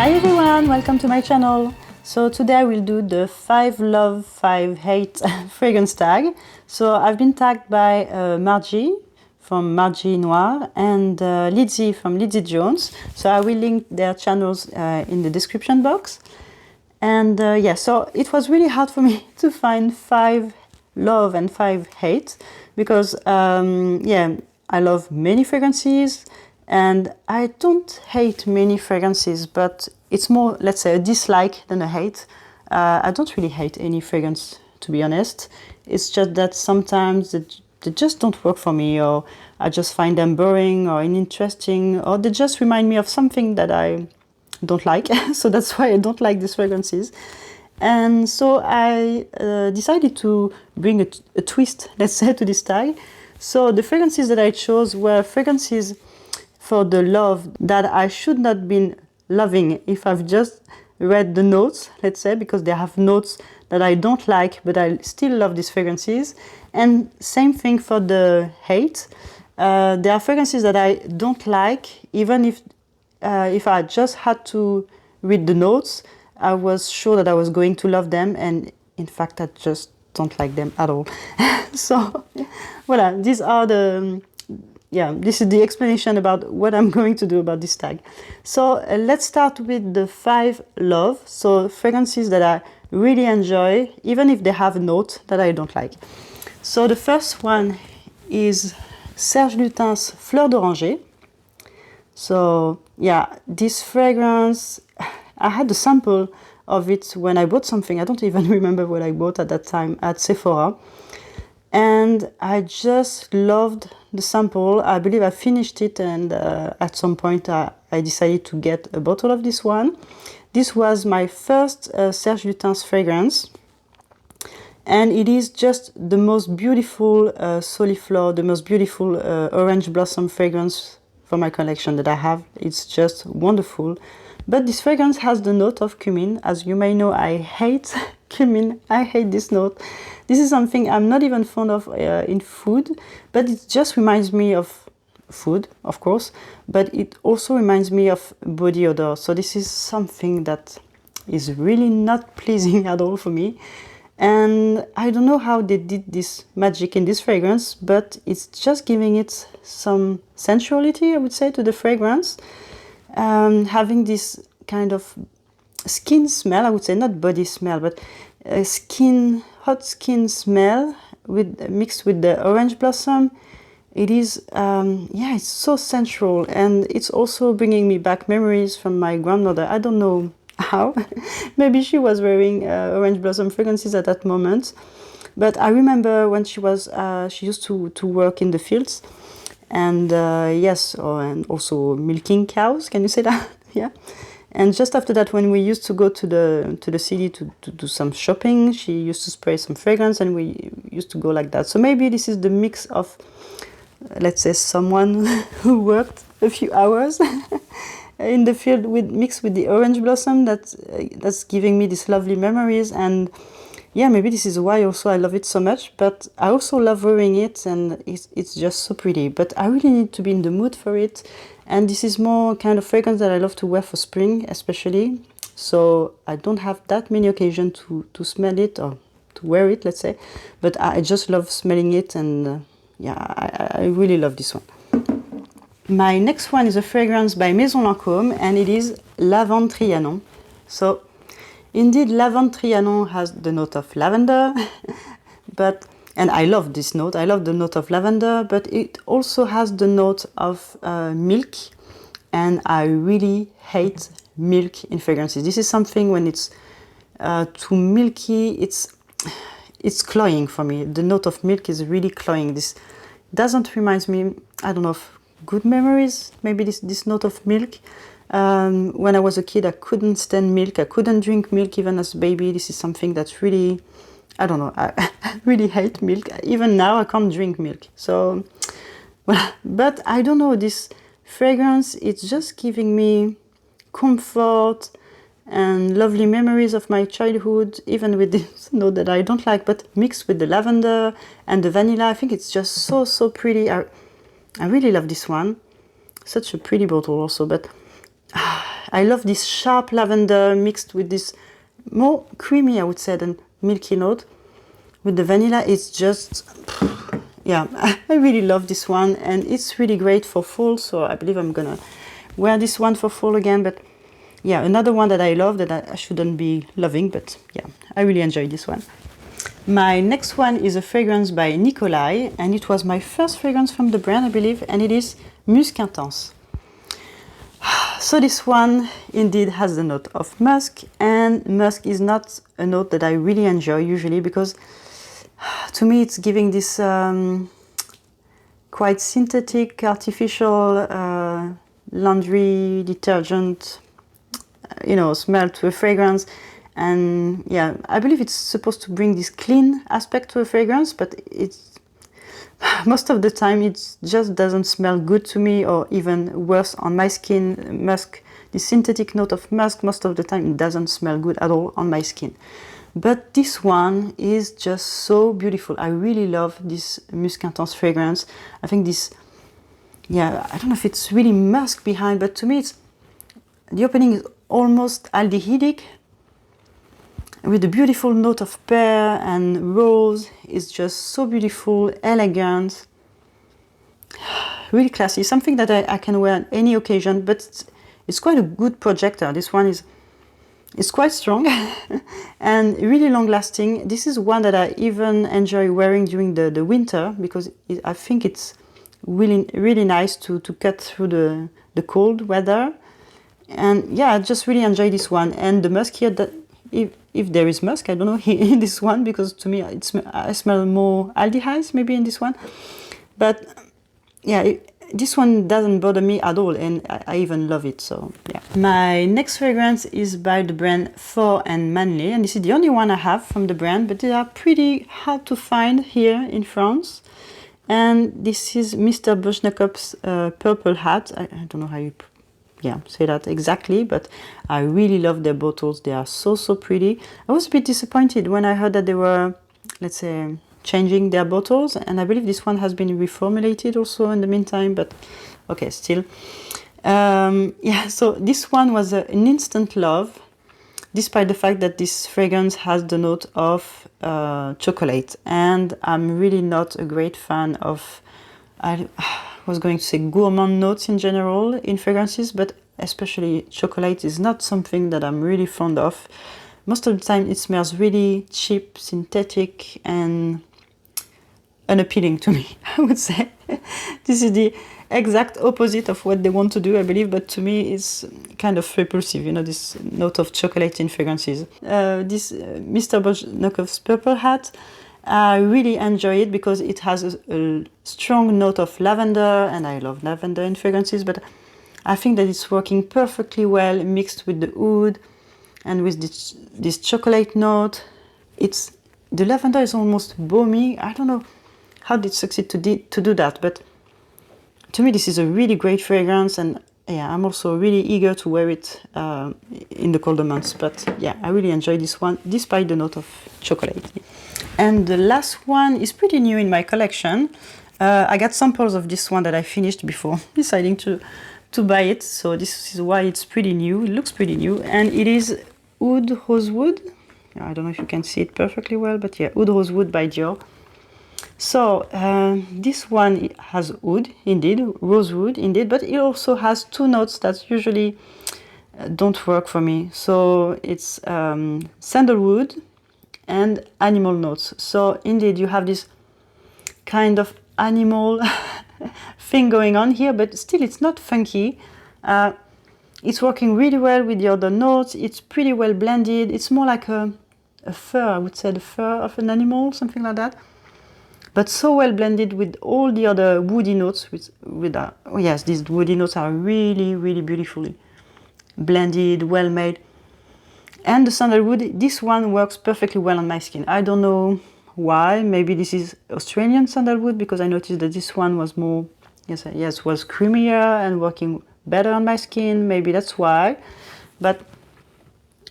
Hi everyone, welcome to my channel. So today I will do the 5 love, 5 hate fragrance tag. So I've been tagged by Margie from Margie Noir and Lizzie from Lizzie Jones. So I will link their channels in the description box. And yeah, so it was really hard for me to find 5 love and 5 hate because yeah, I love many fragrances and I don't hate many fragrances, but it's more, let's say, a dislike than a hate. I don't really hate any fragrance, to be honest. It's just that sometimes they just don't work for me, or I just find them boring or uninteresting, or they just remind me of something that I don't like. So that's why I don't like these fragrances. And so I decided to bring a twist, let's say, to this tag. So the fragrances that I chose were fragrances for the love that I should not been loving if I've just read the notes, let's say, because they have notes that I don't like, but I still love these fragrances. And same thing for the hate. There are fragrances that I don't like, even if I just had to read the notes, I was sure that I was going to love them, and in fact I just don't like them at all. So voilà, these are the this is the explanation about what I'm going to do about this tag. So let's start with the 5 love, so fragrances that I really enjoy, even if they have a note that I don't like. So the first one is Serge Lutens Fleur d'Oranger. So yeah, this fragrance, I had a sample of it when I bought something. I don't even remember what I bought at that time at Sephora. And I just loved the sample. I believe I finished it, and at some point I decided to get a bottle of this one. This was my first Serge Lutens fragrance. And it is just the most beautiful Soliflor, the most beautiful orange blossom fragrance for my collection that I have. It's just wonderful. But this fragrance has the note of cumin. As you may know, I hate cumin. I hate this note. This is something I'm not even fond of in food, but it just reminds me of food, of course, but it also reminds me of body odor. So this is something that is really not pleasing at all for me. And I don't know how they did this magic in this fragrance, but it's just giving it some sensuality, I would say, to the fragrance. Having this kind of skin smell, I would say, not body smell, but hot skin smell mixed with the orange blossom. It is, yeah, it's so sensual, and it's also bringing me back memories from my grandmother. I don't know how. Maybe she was wearing orange blossom fragrances at that moment, but I remember when she used to work in the fields, and yes, and also milking cows. Can you say that? Yeah. And just after that, when we used to go to the city to do some shopping, she used to spray some fragrance, and we used to go like that. So maybe this is the mix of, let's say, someone who worked a few hours in the field mixed with the orange blossom that's giving me these lovely memories. And yeah, maybe this is why also I love it so much, but I also love wearing it, and it's just so pretty. But I really need to be in the mood for it, and this is more kind of fragrance that I love to wear for spring especially. So I don't have that many occasions to smell it or to wear it, let's say, but I just love smelling it, and yeah, I really love this one. My next one is a fragrance by Maison Lancôme, and it is Lavandes Trianon. So indeed, Lavandes Trianon has the note of lavender, and I love this note. I love the note of lavender, but it also has the note of milk, and I really hate milk in fragrances. This is something when it's too milky, it's cloying for me. The note of milk is really cloying. This doesn't remind me, I don't know, of good memories. Maybe this note of milk. When I was a kid, I couldn't stand milk. I couldn't drink milk even as a baby. This is something that's really, I don't know, I really hate milk. Even now, I can't drink milk. So, well, but I don't know, this fragrance, it's just giving me comfort and lovely memories of my childhood, even with this note that I don't like, but mixed with the lavender and the vanilla. I think it's just so pretty. I really love this one. Such a pretty bottle also, but I love this sharp lavender mixed with this more creamy, I would say, than milky note. With the vanilla, it's just, yeah, I really love this one, and it's really great for fall, so I believe I'm gonna wear this one for fall again. But yeah, another one that I love that I shouldn't be loving, but yeah, I really enjoy this one. My next one is a fragrance by Nicolai, and it was my first fragrance from the brand, I believe, and it is Musc Intense. So this one indeed has the note of musk, and musk is not a note that I really enjoy usually, because to me it's giving this quite synthetic, artificial laundry detergent, smell to a fragrance. And yeah, I believe it's supposed to bring this clean aspect to a fragrance, but it's most of the time it just doesn't smell good to me, or even worse on my skin. Musk, the synthetic note of musk, most of the time it doesn't smell good at all on my skin. But this one is just so beautiful. I really love this Musc Intense fragrance. I think this, yeah, I don't know if it's really musk behind, but to me the opening is almost aldehydic, with a beautiful note of pear and rose. It's just so beautiful, elegant, really classy. Something that I can wear on any occasion, but it's quite a good projector. This one is quite strong and really long lasting. This is one that I even enjoy wearing during the winter, because I think it's really nice to cut through the cold weather. And yeah, I just really enjoy this one. And the musk here, that if there is musk, I don't know, in this one, because to me I smell more aldehydes maybe in this one. But yeah, this one doesn't bother me at all, and I even love it, so yeah. My next fragrance is by the brand Fleur and Manle, and this is the only one I have from the brand, but they are pretty hard to find here in France. And this is Mr. Bojnokopff's Purple Hat. I don't know how you say that exactly, but I really love their bottles. They are so pretty. I was a bit disappointed when I heard that they were, let's say, changing their bottles, and I believe this one has been reformulated also in the meantime, but okay, still. Yeah, so this one was an instant love, despite the fact that this fragrance has the note of chocolate, and I'm really not a great fan of, I was going to say, gourmand notes in general in fragrances, but especially chocolate is not something that I'm really fond of. Most of the time it smells really cheap, synthetic, and unappealing to me, I would say. This is the exact opposite of what they want to do, I believe, but to me it's kind of repulsive, this note of chocolate in fragrances. This Mr. Bojnokopff's Purple Hat, I really enjoy it because it has a strong note of lavender, and I love lavender in fragrances, but I think that it's working perfectly well mixed with the oud and with this chocolate note. The lavender is almost baumy. I don't know how did it succeed to do that, but to me this is a really great fragrance, and yeah, I'm also really eager to wear it in the colder months. But yeah, I really enjoy this one despite the note of chocolate. And the last one is pretty new in my collection. I got samples of this one that I finished before deciding to buy it, so this is why it's pretty new. It looks pretty new, and it is Oud Rosewood. I don't know if you can see it perfectly well, but yeah, Oud Rosewood by Dior. So this one has oud, indeed, rosewood, indeed, but it also has two notes that usually don't work for me. So it's sandalwood and animal notes. So indeed you have this kind of animal thing going on here, but still it's not funky. It's working really well with the other notes. It's pretty well blended. It's more like a fur, I would say, the fur of an animal, something like that. But so well blended with all the other woody notes. Oh yes, these woody notes are really beautifully blended, well made. And the sandalwood, this one works perfectly well on my skin. I don't know why. Maybe this is Australian sandalwood, because I noticed that this one was more, was creamier and working better on my skin. Maybe that's why. But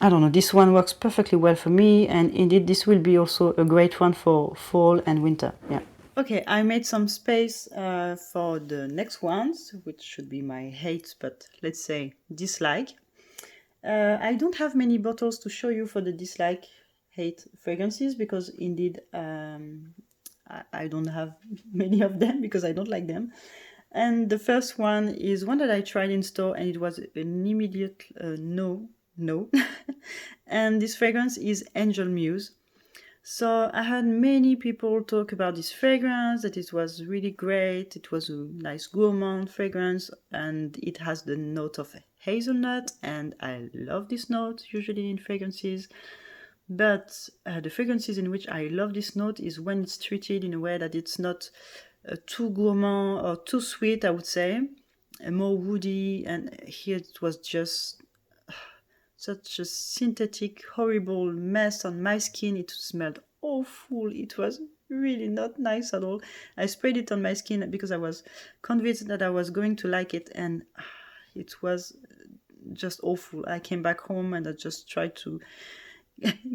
I don't know, this one works perfectly well for me, and indeed this will be also a great one for fall and winter. Yeah. Okay, I made some space for the next ones, which should be my hate, but let's say dislike. I don't have many bottles to show you for the dislike hate fragrances because indeed I don't have many of them because I don't like them. And the first one is one that I tried in store and it was an immediate no. And this fragrance is Angel Muse. So I heard many people talk about this fragrance, that it was really great, it was a nice gourmand fragrance, and it has the note of hazelnut, and I love this note usually in fragrances. But the fragrances in which I love this note is when it's treated in a way that it's not too gourmand or too sweet, I would say, more woody, and here it was just such a synthetic, horrible mess on my skin. It smelled awful. It was really not nice at all. I sprayed it on my skin because I was convinced that I was going to like it, and it was just awful. I came back home and I just tried to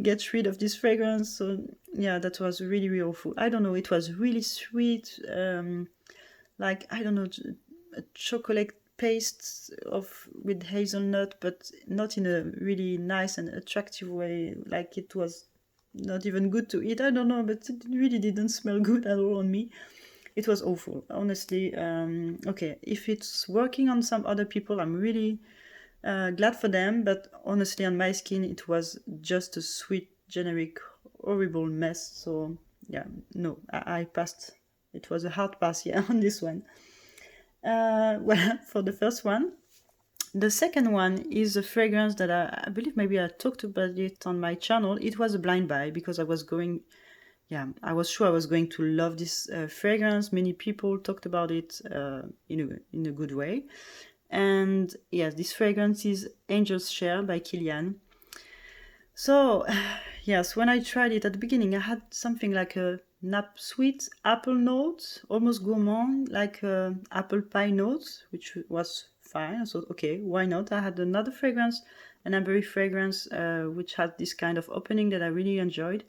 get rid of this fragrance. So yeah, that was really, really awful. I don't know. It was really sweet, like I don't know, a chocolate paste with hazelnut, but not in a really nice and attractive way. Like it was not even good to eat. I don't know, but it really didn't smell good at all on me. It was awful, honestly. Okay, if it's working on some other people, I'm really glad for them. But honestly, on my skin, it was just a sweet, generic, horrible mess. So yeah, no, I passed. It was a hard pass, yeah, on this one. Well, for the first one. The second one is a fragrance that I believe maybe I talked about it on my channel. It was a blind buy because I was sure I was going to love this fragrance. Many people talked about it in a good way. And yes, this fragrance is Angel's Share by Kilian. So, yes, when I tried it at the beginning, I had something like a sweet apple note, almost gourmand, like apple pie note, which was fine. I thought, okay, why not? I had another fragrance, an ambery fragrance, which had this kind of opening that I really enjoyed.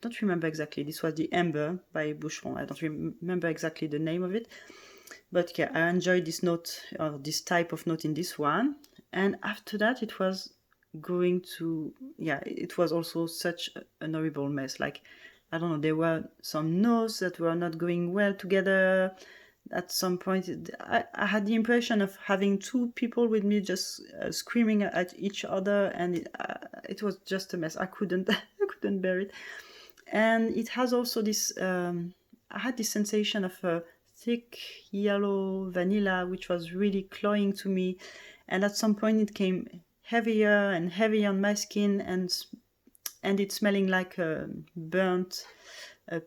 Don't remember exactly. This was the Amber by Boucheron. I don't remember exactly the name of it. But yeah, I enjoyed this note, or this type of note in this one. And after that, it was it was also such an horrible mess. Like, I don't know, there were some notes that were not going well together. At some point, I had the impression of having two people with me just screaming at each other, and it was just a mess. I couldn't bear it. And it has also this, I had this sensation of a thick yellow vanilla, which was really cloying to me. And at some point it came heavier and heavier on my skin and it smelling like a burnt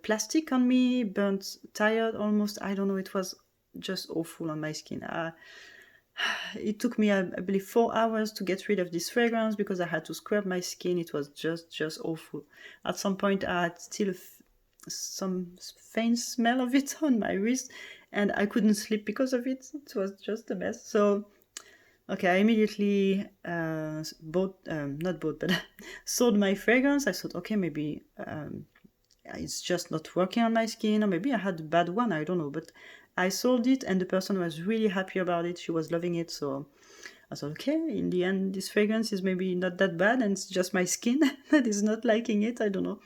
plastic on me, burnt tire almost. I don't know, it was just awful on my skin. It took me, I believe, 4 hours to get rid of this fragrance because I had to scrub my skin. It was just awful. At some point, I had still some faint smell of it on my wrist, and I couldn't sleep because of it. It was just a mess. So, okay, I immediately sold my fragrance. I thought, okay, maybe it's just not working on my skin, or maybe I had a bad one, I don't know. But I sold it and the person was really happy about it. She was loving it. So I thought, okay, in the end, this fragrance is maybe not that bad and it's just my skin that is not liking it. I don't know.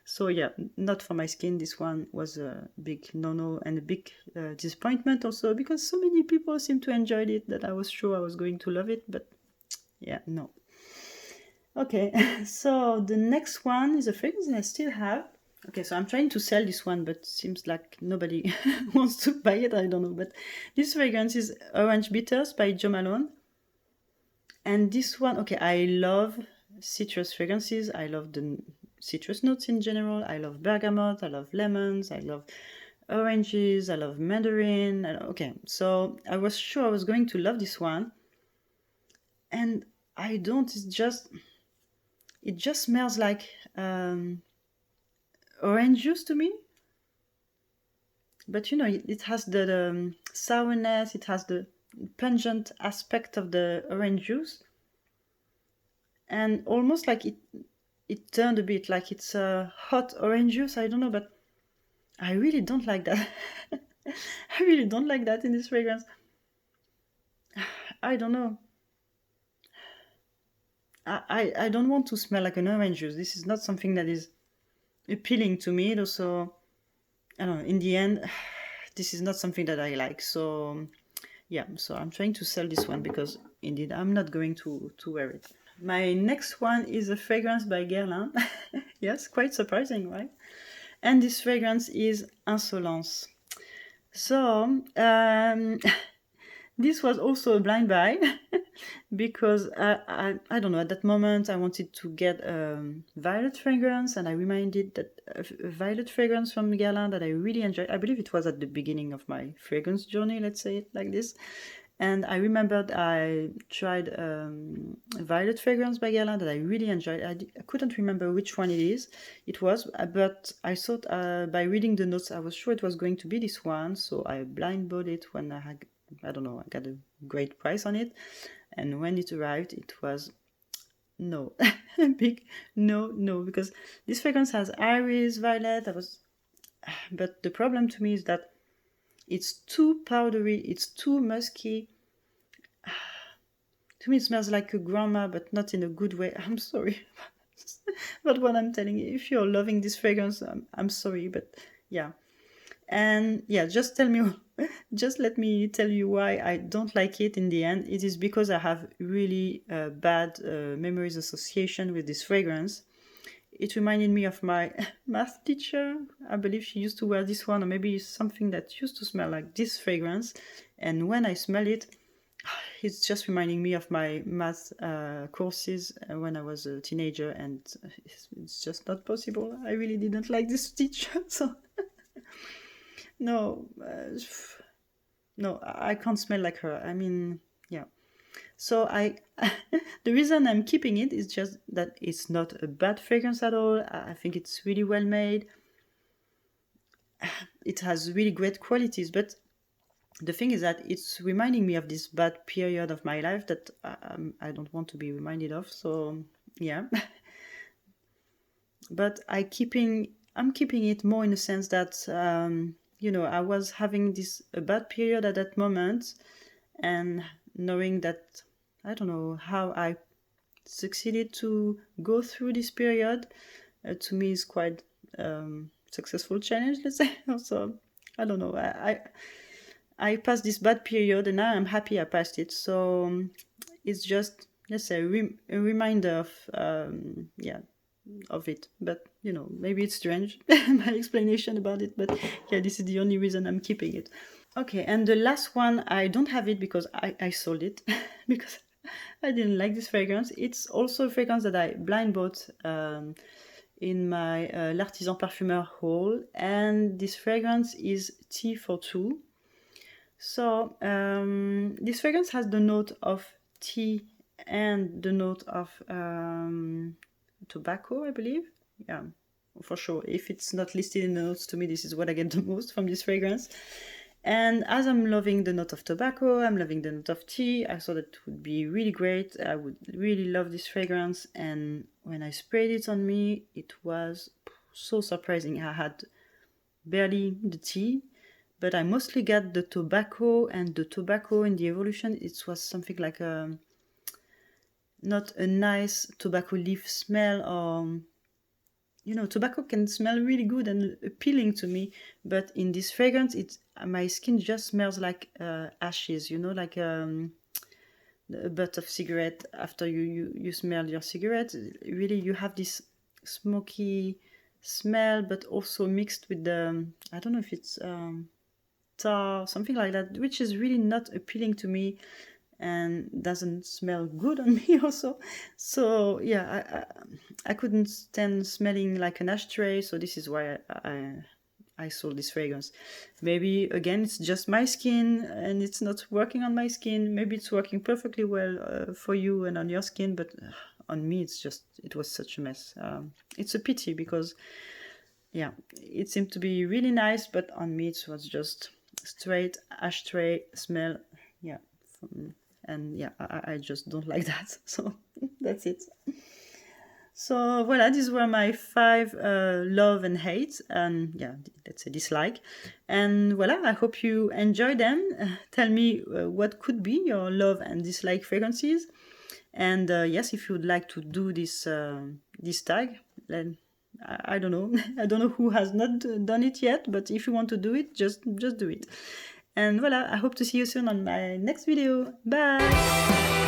So yeah, not for my skin. This one was a big no-no and a big disappointment also because so many people seem to enjoy it that I was sure I was going to love it. But yeah, no. Okay, so the next one is a fragrance I still have. Okay, so I'm trying to sell this one, but seems like nobody wants to buy it. I don't know. But this fragrance is Orange Bitters by Jo Malone. And this one, okay, I love citrus fragrances. I love the citrus notes in general. I love bergamot. I love lemons. I love oranges. I love mandarin. Okay, so I was sure I was going to love this one. And I don't. It just smells like orange juice to me. But you know, it has the sourness, it has the pungent aspect of the orange juice. And almost like it turned a bit like it's a hot orange juice, I don't know, but I really don't like that. I really don't like that in this fragrance. I don't know. I don't want to smell like an orange juice. This is not something that is appealing to me. Also, I don't know, in the end, this is not something that I like. So yeah, so I'm trying to sell this one because indeed I'm not going to wear it. My next one is a fragrance by Guerlain. Yes, quite surprising, right? And this fragrance is Insolence. So this was also a blind buy because I don't know, at that moment I wanted to get violet fragrance, and I reminded that a violet fragrance from Guerlain that I really enjoyed. I believe it was at the beginning of my fragrance journey, let's say it like this. And I remembered I tried a violet fragrance by Guerlain that I really enjoyed. I couldn't remember which one it was, but I thought by reading the notes I was sure it was going to be this one, so I blind bought it when I don't know, I got a great price on it. And when it arrived, it was no, big no, because this fragrance has iris, violet. But the problem to me is that it's too powdery, it's too musky. To me, it smells like a grandma, but not in a good way. I'm sorry. But what I'm telling you, if you're loving this fragrance, I'm sorry, but yeah. And yeah, just let me tell you why I don't like it in the end. It is because I have really bad memories association with this fragrance. It reminded me of my math teacher. I believe she used to wear this one, or maybe something that used to smell like this fragrance. And when I smell it, it's just reminding me of my math courses when I was a teenager, and it's just not possible. I really didn't like this teacher, so no, I can't smell like her. I mean, yeah. So the reason I'm keeping it is just that it's not a bad fragrance at all. I think it's really well made. It has really great qualities, but the thing is that it's reminding me of this bad period of my life that I don't want to be reminded of. So yeah, but I'm keeping it more in the sense that I was having a bad period at that moment, and knowing that I don't know how I succeeded to go through this period, to me is quite successful challenge, let's say. So I don't know. I passed this bad period, and now I'm happy I passed it. So it's just, let's say, a reminder of it. But maybe it's strange my explanation about it. But yeah, this is the only reason I'm keeping it. Okay, and the last one, I don't have it because I sold it because I didn't like this fragrance. It's also a fragrance that I blind bought in my L'Artisan Parfumeur haul, and this fragrance is Tea for Two. So this fragrance has the note of tea and the note of tobacco, I believe. Yeah, for sure. If it's not listed in the notes, to me, this is what I get the most from this fragrance. And as I'm loving the note of tobacco, I'm loving the note of tea, I thought it would be really great. I would really love this fragrance. And when I sprayed it on me, it was so surprising. I had barely the tea, but I mostly got the tobacco, and the tobacco in the evolution, it was something like not a nice tobacco leaf smell, or tobacco can smell really good and appealing to me, but in this fragrance, my skin just smells like ashes, like a butt of cigarette after you smell your cigarette. Really, you have this smoky smell, but also mixed with the, I don't know if it's tar, something like that, which is really not appealing to me and doesn't smell good on me also. So yeah, I couldn't stand smelling like an ashtray, so this is why I sold this fragrance. Maybe again it's just my skin and it's not working on my skin. Maybe it's working perfectly well for you and on your skin, but on me it was such a mess. It's a pity because yeah, it seemed to be really nice, but on me it was just straight ashtray smell. Yeah. And yeah, I just don't like that. So that's it. So voila, these were my 5 love and hate, and yeah, let's say dislike. And voila, I hope you enjoy them. Tell me what could be your love and dislike fragrances. And yes, if you would like to do this this tag, then I don't know. I don't know who has not done it yet, but if you want to do it, just do it. And voilà, I hope to see you soon on my next video. Bye!